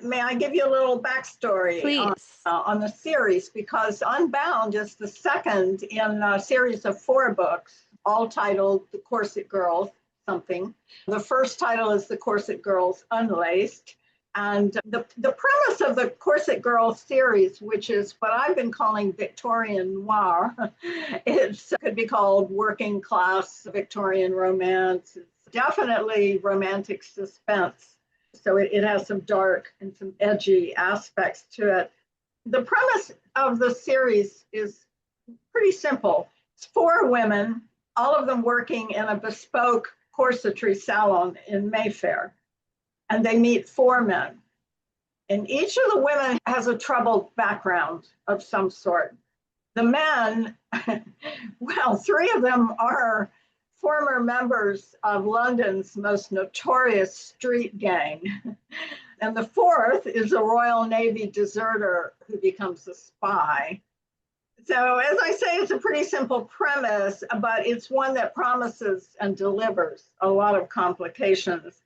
May I give you a little backstory Please. On the series, because Unbound is the second in a series of 4 books, all titled The Corset Girls something. The first title is The Corset Girls Unlaced. And the premise of the Corset Girls series, which is what I've been calling Victorian noir, it could be called working class Victorian romance. It's definitely romantic suspense. So it has some dark and some edgy aspects to it. The premise of the series is pretty simple. It's 4 women, all of them working in a bespoke corsetry salon in Mayfair. And they meet 4 men. And each of the women has a troubled background of some sort. The men, well, 3 of them are former members of London's most notorious street gang. And the 4th is a Royal Navy deserter who becomes a spy. So as I say, it's a pretty simple premise, but it's one that promises and delivers a lot of complications.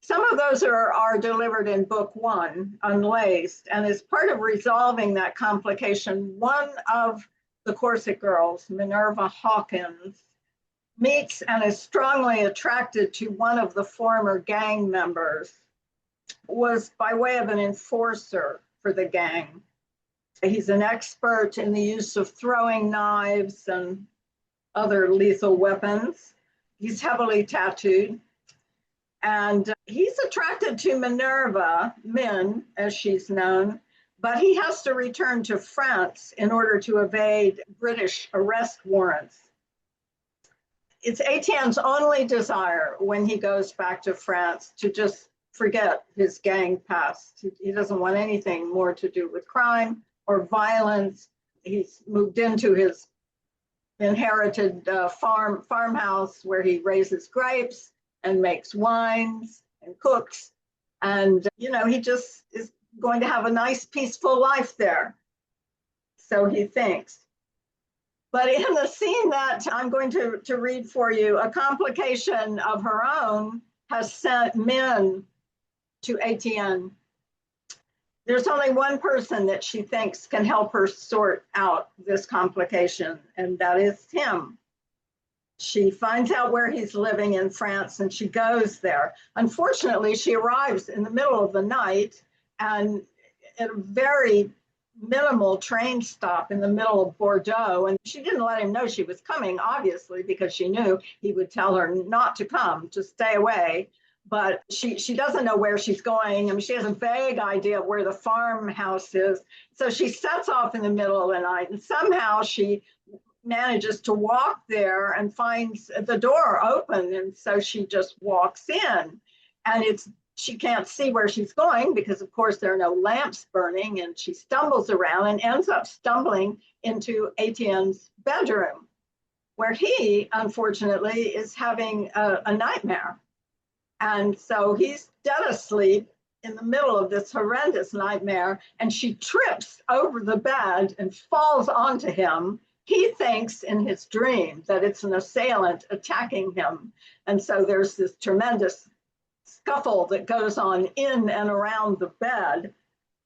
Some of those are delivered in book 1, Unlaced, and as part of resolving that complication, one of the Corset Girls, Minerva Hawkins, meets and is strongly attracted to one of the former gang members, was by way of an enforcer for the gang. He's an expert in the use of throwing knives and other lethal weapons. He's heavily tattooed. And he's attracted to Minerva, Min, as she's known, but he has to return to France in order to evade British arrest warrants. It's Étienne's only desire when he goes back to France to just forget his gang past. He doesn't want anything more to do with crime or violence. He's moved into his inherited farmhouse where he raises grapes and makes wines and cooks. And, he just is going to have a nice, peaceful life there. So he thinks. But in the scene that I'm going to read for you, a complication of her own has sent Min to Étienne. There's only one person that she thinks can help her sort out this complication, and that is him. She finds out where he's living in France and she goes there. Unfortunately, she arrives in the middle of the night and at a very minimal train stop in the middle of Bordeaux. And she didn't let him know she was coming, obviously, because she knew he would tell her not to come, to stay away. But she doesn't know where she's going. I mean, she has a vague idea of where the farmhouse is. So she sets off in the middle of the night and somehow she manages to walk there and finds the door open. And so she just walks in and she can't see where she's going because of course there are no lamps burning, and she stumbles around and ends up stumbling into Étienne's bedroom where he unfortunately is having a nightmare. And so he's dead asleep in the middle of this horrendous nightmare, and she trips over the bed and falls onto him. He thinks in his dream that it's an assailant attacking him. And so there's this tremendous scuffle that goes on in and around the bed.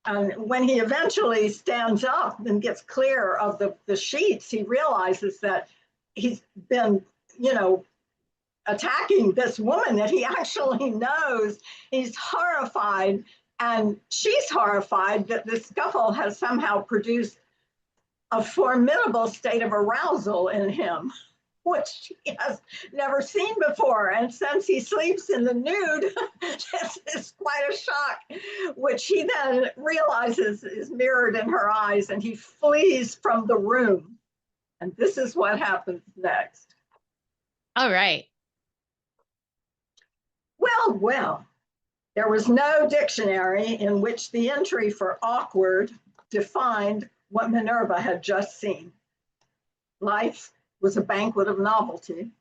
And when he eventually stands up and gets clear of the sheets, he realizes that he's been, attacking this woman that he actually knows. He's horrified, and she's horrified that the scuffle has somehow produced a formidable state of arousal in him, which he has never seen before. And since he sleeps in the nude, this is quite a shock, which he then realizes is mirrored in her eyes, and he flees from the room. And this is what happens next. All right. Well, there was no dictionary in which the entry for awkward defined what Minerva had just seen. Life was a banquet of novelty.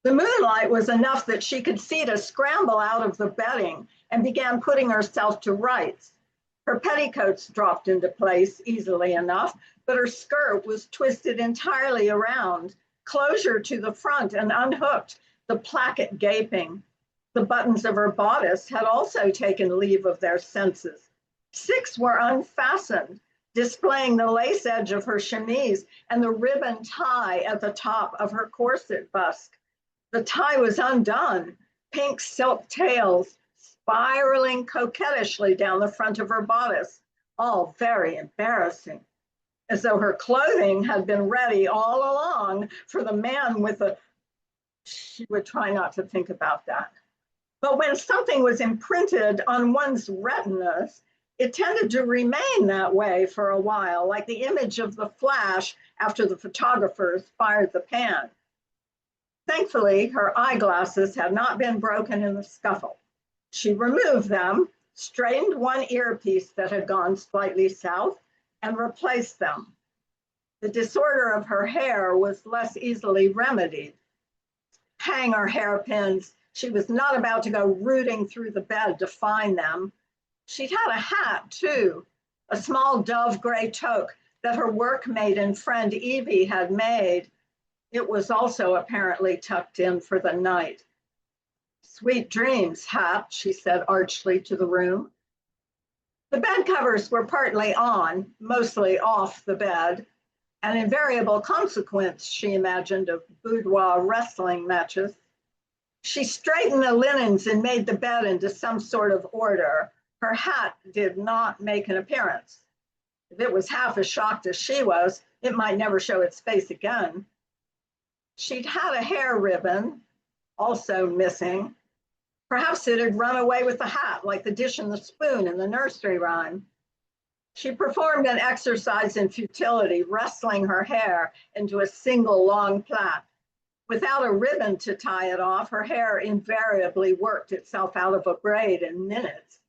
The moonlight was enough that she could see to scramble out of the bedding and began putting herself to rights. Her petticoats dropped into place easily enough, but her skirt was twisted entirely around, closure to the front and unhooked, the placket gaping. The buttons of her bodice had also taken leave of their senses. 6 were unfastened, displaying the lace edge of her chemise and the ribbon tie at the top of her corset busk. The tie was undone, pink silk tails spiraling coquettishly down the front of her bodice, all very embarrassing, as though her clothing had been ready all along for the man with the... She would try not to think about that. But when something was imprinted on one's retinas, it tended to remain that way for a while, like the image of the flash after the photographers fired the pan. Thankfully, her eyeglasses had not been broken in the scuffle. She removed them, straightened one earpiece that had gone slightly south, and replaced them. The disorder of her hair was less easily remedied. Hang her hairpins. She was not about to go rooting through the bed to find them. She'd had a hat, too, a small dove gray toque that her workmate and friend Evie had made. It was also apparently tucked in for the night. Sweet dreams, Hat, she said archly to the room. The bed covers were partly on, mostly off the bed, an invariable consequence, she imagined, of boudoir wrestling matches. She straightened the linens and made the bed into some sort of order. Her hat did not make an appearance. If it was half as shocked as she was, it might never show its face again. She'd had a hair ribbon, also missing. Perhaps it had run away with the hat, like the dish and the spoon in the nursery rhyme. She performed an exercise in futility, wrestling her hair into a single long plait. Without a ribbon to tie it off, her hair invariably worked itself out of a braid in minutes.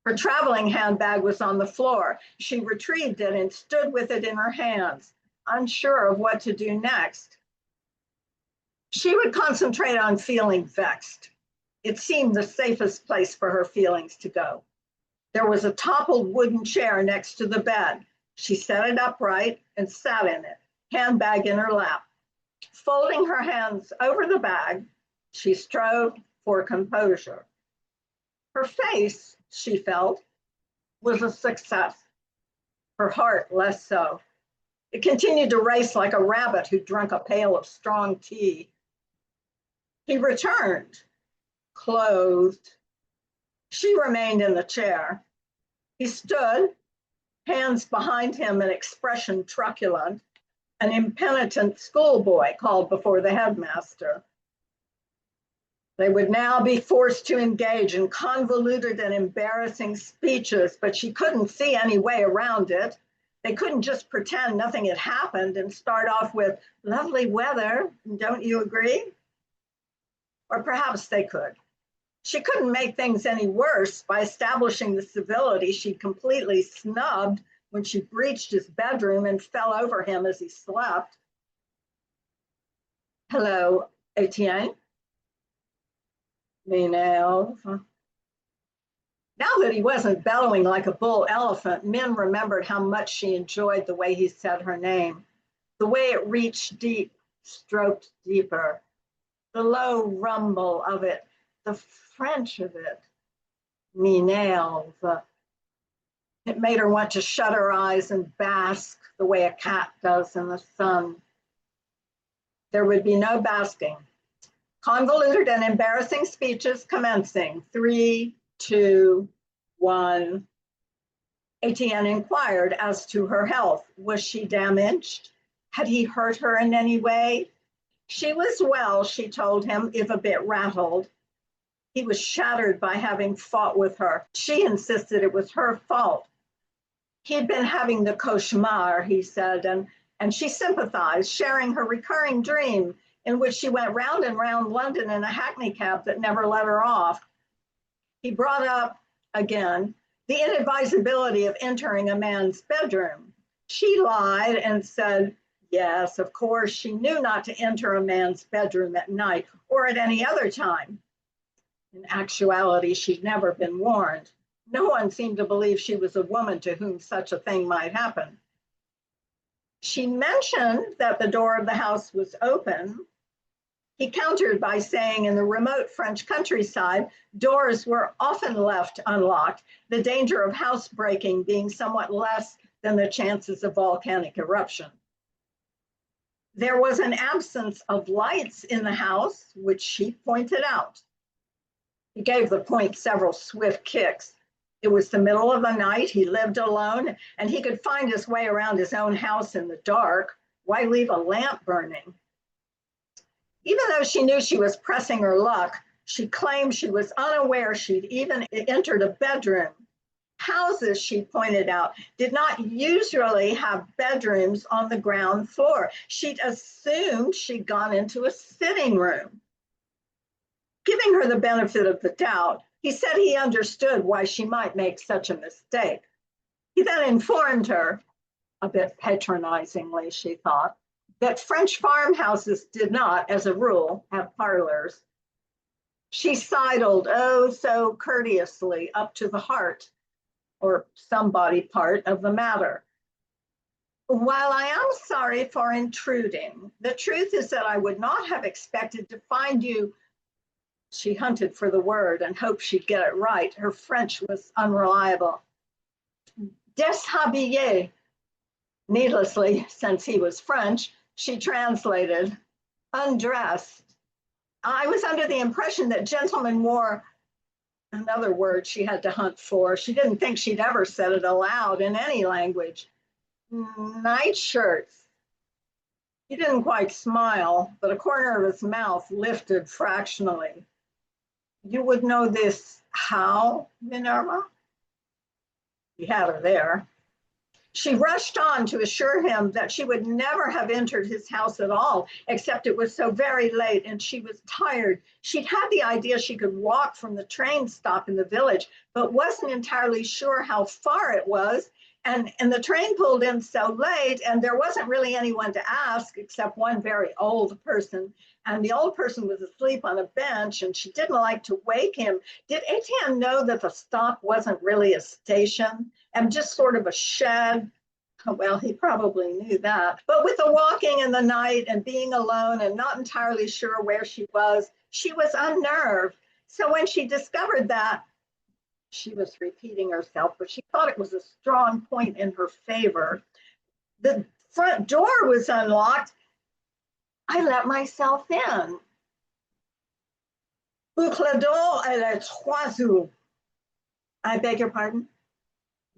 Her traveling handbag was on the floor. She retrieved it and stood with it in her hands, unsure of what to do next. She would concentrate on feeling vexed. It seemed the safest place for her feelings to go. There was a toppled wooden chair next to the bed. She set it upright and sat in it, handbag in her lap. Folding her hands over the bag, she strove for composure. Her face, she felt, was a success. Her heart less so. It continued to race like a rabbit who drank a pail of strong tea. He returned, clothed. She remained in the chair. He stood, hands behind him, an expression truculent, an impenitent schoolboy called before the headmaster. They would now be forced to engage in convoluted and embarrassing speeches, but she couldn't see any way around it. They couldn't just pretend nothing had happened and start off with, "Lovely weather, don't you agree?" Or perhaps they could. She couldn't make things any worse by establishing the civility she'd completely snubbed when she breached his bedroom and fell over him as he slept. "Hello, Étienne." Minerva. Now that he wasn't bellowing like a bull elephant, Min remembered how much she enjoyed the way he said her name, the way it reached deep, stroked deeper, the low rumble of it, the French of it. Minerva. It made her want to shut her eyes and bask the way a cat does in the sun. There would be no basking. Convoluted and embarrassing speeches commencing. 3, 2, 1. Étienne inquired as to her health. Was she damaged? Had he hurt her in any way? She was well, she told him, if a bit rattled. He was shattered by having fought with her. She insisted it was her fault. He had been having the cauchemar, he said, and she sympathized, sharing her recurring dream in which she went round and round London in a hackney cab that never let her off. He brought up, again, the inadvisability of entering a man's bedroom. She lied and said, yes, of course, she knew not to enter a man's bedroom at night or at any other time. In actuality, she'd never been warned. No one seemed to believe she was a woman to whom such a thing might happen. She mentioned that the door of the house was open. He countered by saying in the remote French countryside, doors were often left unlocked, the danger of housebreaking being somewhat less than the chances of volcanic eruption. There was an absence of lights in the house, which she pointed out. He gave the point several swift kicks. It was the middle of the night, he lived alone, and he could find his way around his own house in the dark. Why leave a lamp burning? Even though she knew she was pressing her luck, she claimed she was unaware she'd even entered a bedroom. Houses, she pointed out, did not usually have bedrooms on the ground floor. She'd assumed she'd gone into a sitting room. Giving her the benefit of the doubt, he said he understood why she might make such a mistake. He then informed her, a bit patronizingly, she thought, that French farmhouses did not, as a rule, have parlors. She sidled, oh so courteously, up to the heart, or some body part of the matter. While I am sorry for intruding, the truth is that I would not have expected to find you. She hunted for the word and hoped she'd get it right. Her French was unreliable. Déshabillé. Needlessly, since he was French, she translated, undressed. I was under the impression that gentlemen wore, another word she had to hunt for. She didn't think she'd ever said it aloud in any language. Nightshirts. He didn't quite smile, but a corner of his mouth lifted fractionally. You would know this how, Minerva? He had her there. She rushed on to assure him that she would never have entered his house at all, except it was so very late and she was tired. She'd had the idea she could walk from the train stop in the village, but wasn't entirely sure how far it was. And the train pulled in so late, and there wasn't really anyone to ask except one very old person. And the old person was asleep on a bench, and she didn't like to wake him. Did Étienne know that the stop wasn't really a station and just sort of a shed? Well, he probably knew that. But with the walking in the night and being alone and not entirely sure where she was unnerved. So when she discovered that, she was repeating herself, but she thought it was a strong point in her favor. The front door was unlocked. I let myself in. Bouclador et les trois ours. I beg your pardon?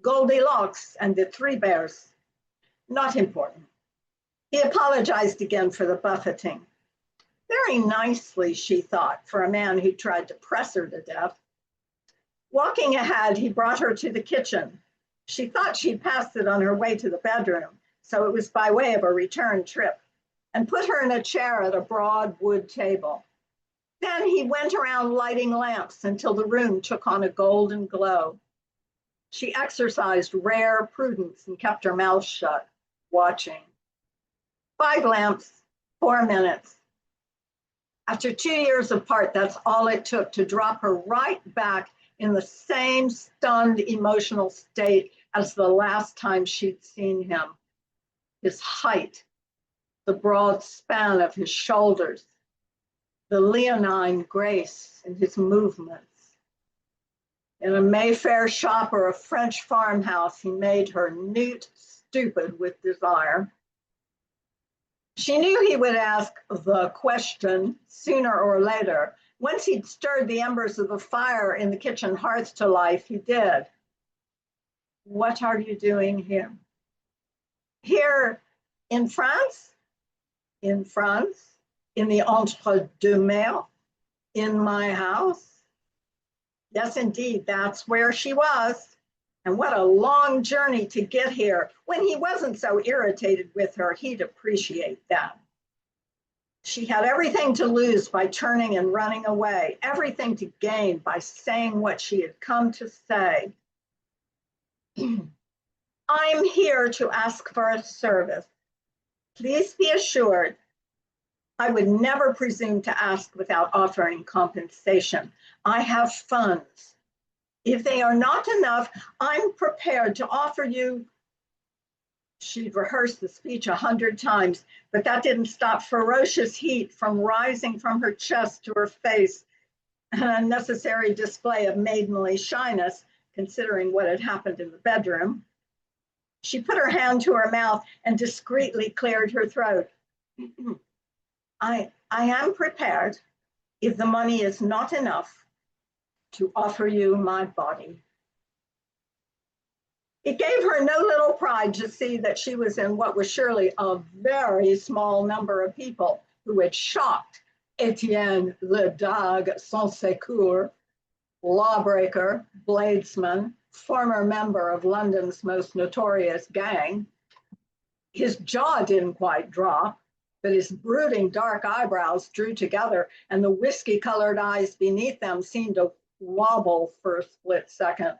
Goldilocks and the three bears. Not important. He apologized again for the buffeting. Very nicely, she thought, for a man who tried to press her to death. Walking ahead, he brought her to the kitchen. She thought she'd passed it on her way to the bedroom, so it was by way of a return trip, and put her in a chair at a broad wood table. Then he went around lighting lamps until the room took on a golden glow. She exercised rare prudence and kept her mouth shut, watching. 5 lamps, 4 minutes. After 2 years apart, that's all it took to drop her right back in the same stunned emotional state as the last time she'd seen him. His height, the broad span of his shoulders, the leonine grace in his movements. In a Mayfair shop or a French farmhouse, he made her newt stupid with desire. She knew he would ask the question sooner or later. Once he'd stirred the embers of the fire in the kitchen hearth to life, he did. What are you doing here? Here in France? In France? In the entre-deux-mers? In my house? Yes, indeed, that's where she was. And what a long journey to get here. When he wasn't so irritated with her, he'd appreciate that. She had everything to lose by turning and running away, everything to gain by saying what she had come to say. I'm here to ask for a service. Please be assured, I would never presume to ask without offering compensation. I have funds. If they are not enough, I'm prepared to offer you She'd rehearsed the speech 100 times, but that didn't stop ferocious heat from rising from her chest to her face, an unnecessary display of maidenly shyness, considering what had happened in the bedroom. She put her hand to her mouth and discreetly cleared her throat. I am prepared, if the money is not enough, to offer you my body. It gave her no little pride to see that she was in what was surely a very small number of people who had shocked Étienne Sansecours, lawbreaker, bladesman, former member of London's most notorious gang. His jaw didn't quite drop, but his brooding dark eyebrows drew together, and the whiskey-colored eyes beneath them seemed to wobble for a split second.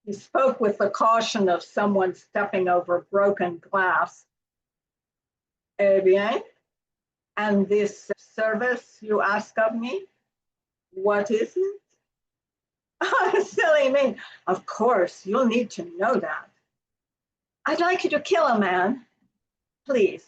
He spoke with the caution of someone stepping over broken glass. Eh bien, and this service you ask of me, what is it? Silly me. Of course, you'll need to know that. I'd like you to kill a man, please.